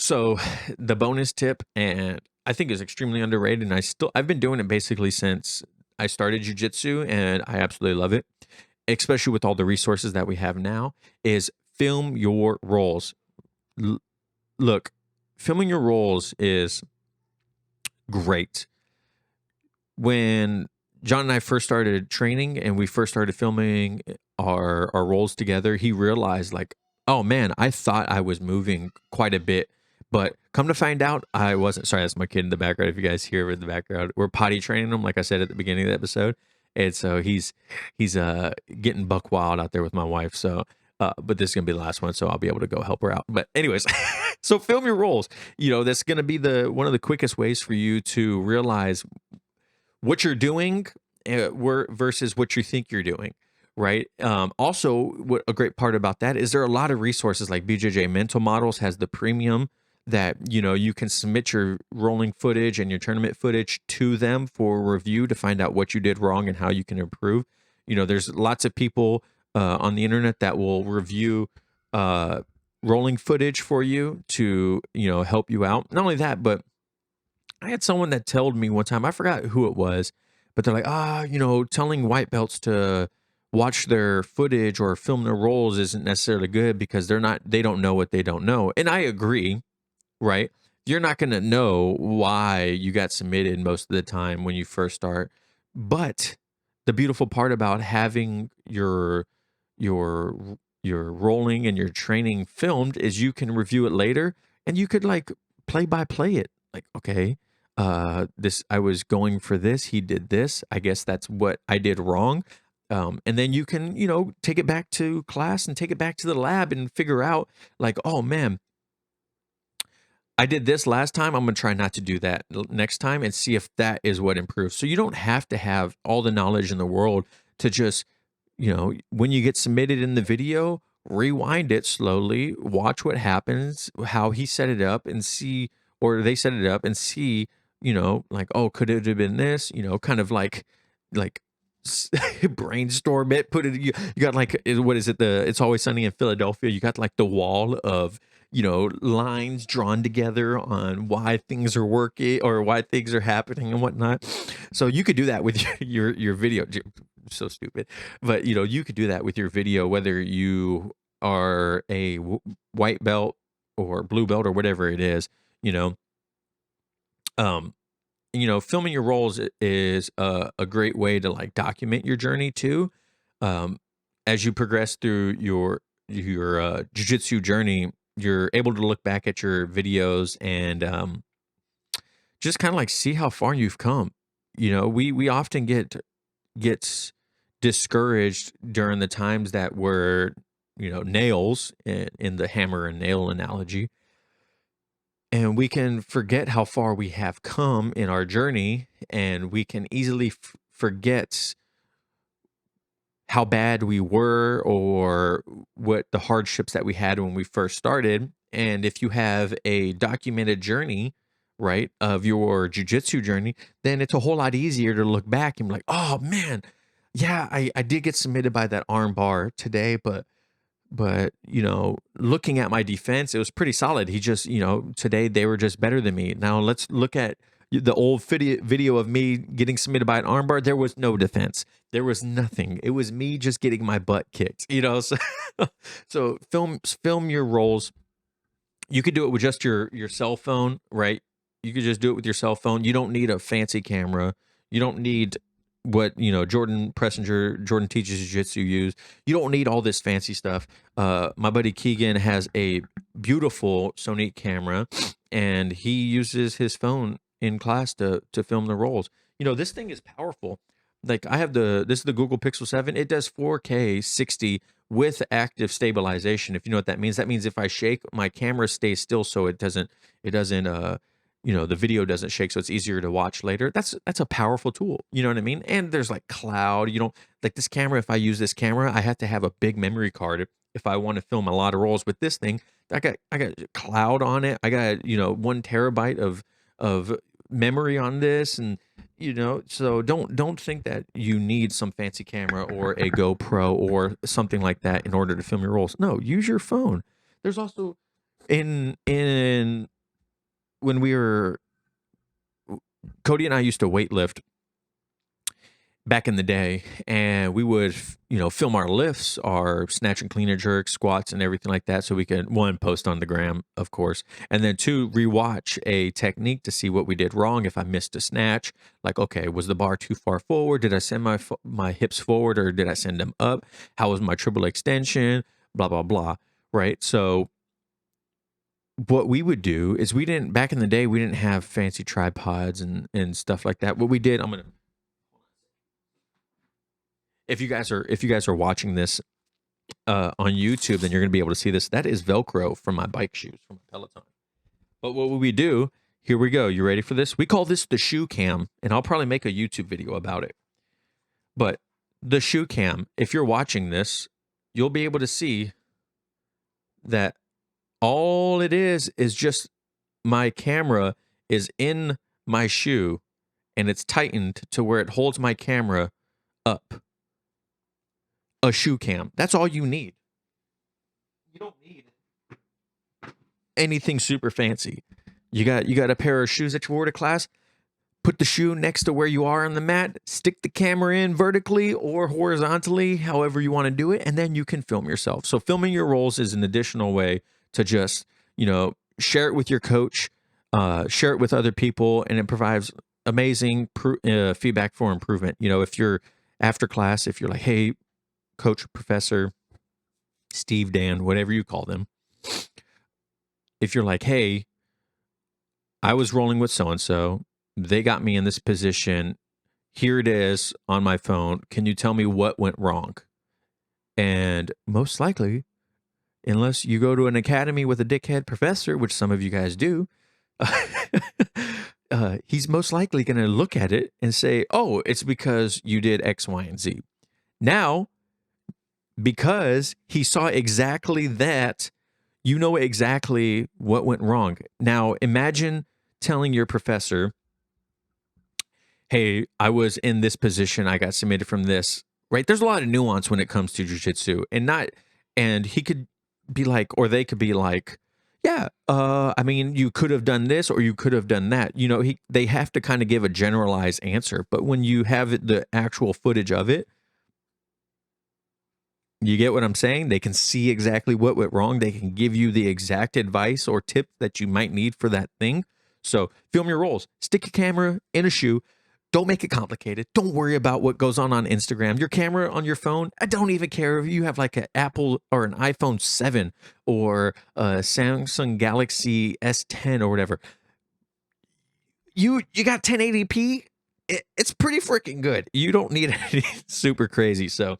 So the bonus tip, and I think is extremely underrated, and I've been doing it basically since I started jujitsu, and I absolutely love it, especially with all the resources that we have now, is film your rolls. L- Look, filming your rolls is great. When John and I first started training and we first started filming our roles together, he realized like, oh man, I thought I was moving quite a bit, but come to find out, I wasn't. Sorry, that's my kid in the background. If you guys hear in the background, we're potty training him, like I said at the beginning of the episode, and so he's getting buck wild out there with my wife. So. But this is gonna be the last one, so I'll be able to go help her out. But anyways, so film your roles. That's gonna be the one of the quickest ways for you to realize what you're doing versus what you think you're doing, right? Also, what a great part about that is there are a lot of resources like BJJ Mental Models has the premium that you can submit your rolling footage and your tournament footage to them for review to find out what you did wrong and how you can improve. There's lots of people on the internet that will review rolling footage for you to help you out. Not only that, but I had someone that told me one time, I forgot who it was, but they're like, telling white belts to watch their footage or film their roles isn't necessarily good because they don't know what they don't know. And I agree, right? You're not going to know why you got submitted most of the time when you first start. But the beautiful part about having your your rolling and your training filmed is you can review it later and you could like play by play it. Like, okay, this I was going for this, he did this. I guess that's what I did wrong. And then you can, take it back to class and take it back to the lab and figure out like, oh man, I did this last time. I'm going to try not to do that next time and see if that is what improves. So you don't have to have all the knowledge in the world to just, when you get submitted in the video, rewind it slowly, watch what happens, how he set it up and see, or they set it up and see, like, oh, could it have been this, kind of like brainstorm it, put it, you got like, what is it? It's Always Sunny in Philadelphia. You got like the wall of, lines drawn together on why things are working or why things are happening and whatnot. So you could do that with your video. So stupid, but you could do that with your video, whether you are a white belt or blue belt or whatever it is. Um, filming your roles is a great way to like document your journey too. Um, as you progress through your jiu-jitsu journey, you're able to look back at your videos and just kind of like see how far you've come. We often gets discouraged during the times that we're nails in the hammer and nail analogy, and we can forget how far we have come in our journey, and we can easily forget how bad we were or what the hardships that we had when we first started. And if you have a documented journey, right, of your jujitsu journey, then it's a whole lot easier to look back and be like, oh man, yeah, I did get submitted by that arm bar today, but looking at my defense, it was pretty solid. He just, today they were just better than me. Now let's look at the old video of me getting submitted by an armbar. There was no defense. There was nothing. It was me just getting my butt kicked. So, so film your roles. You could do it with just your cell phone, right? You could just do it with your cell phone. You don't need a fancy camera. You don't need what Jordan Pressinger, Jordan Teaches Jiu-Jitsu use. You don't need all this fancy stuff. My buddy Keegan has a beautiful Sony camera, and he uses his phone in class to film the rolls. This thing is powerful. Like this is the Google Pixel 7. It does 4K 60 with active stabilization. If you know what that means, that means if I shake, my camera stays still, so it doesn't the video doesn't shake, so it's easier to watch later. That's a powerful tool. You know what I mean? And there's like cloud. Like this camera, if I use this camera, I have to have a big memory card if I want to film a lot of rolls. With this thing, I got cloud on it. I got 1 terabyte of memory on this, and so don't think that you need some fancy camera or a GoPro or something like that in order to film your rolls. No, use your phone. There's also in when we were, Cody and I used to weightlift back in the day, and we would, film our lifts, our snatch and clean and jerk, squats, and everything like that, so we could, one, post on the gram, of course, and then two, rewatch a technique to see what we did wrong. If I missed a snatch, like, okay, was the bar too far forward? Did I send my hips forward, or did I send them up? How was my triple extension? Blah blah blah. Right. So what we would do is, back in the day, we didn't have fancy tripods and stuff like that. What we did, if you guys are watching this on YouTube, then you're going to be able to see this. That is Velcro from my bike shoes from Peloton. But what would we do? Here we go. You ready for this? We call this the shoe cam, and I'll probably make a YouTube video about it. But the shoe cam, if you're watching this, you'll be able to see that all it is just my camera is in my shoe, and it's tightened to where it holds my camera up. A shoe cam. That's all you need. You don't need anything super fancy. You got a pair of shoes that you wore to class. Put the shoe next to where you are on the mat. Stick the camera in vertically or horizontally, however you want to do it, and then you can film yourself. So filming your rolls is an additional way to just, share it with your coach, share it with other people, and it provides amazing feedback for improvement. If you're after class, if you're like, hey, coach, professor, Steve, Dan, whatever you call them, if you're like, hey, I was rolling with so-and-so, they got me in this position, here it is on my phone, can you tell me what went wrong? And most likely, unless you go to an academy with a dickhead professor, which some of you guys do, he's most likely going to look at it and say, oh, it's because you did X, Y, and Z. Now, because he saw exactly that, you know exactly what went wrong. Now, imagine telling your professor, hey, I was in this position, I got submitted from this, right? There's a lot of nuance when it comes to jiu-jitsu, and he could be like, or they could be like, yeah, you could have done this or you could have done that. They have to kind of give a generalized answer, but when you have the actual footage of it, you get what I'm saying? They can see exactly what went wrong. They can give you the exact advice or tip that you might need for that thing. So film your rolls. Stick your camera in a shoe. Don't make it complicated. Don't worry about what goes on Instagram. Your camera on your phone, I don't even care if you have like an Apple or an iPhone 7 or a Samsung Galaxy S10 or whatever. You got 1080p? It's pretty freaking good. You don't need anything super crazy. So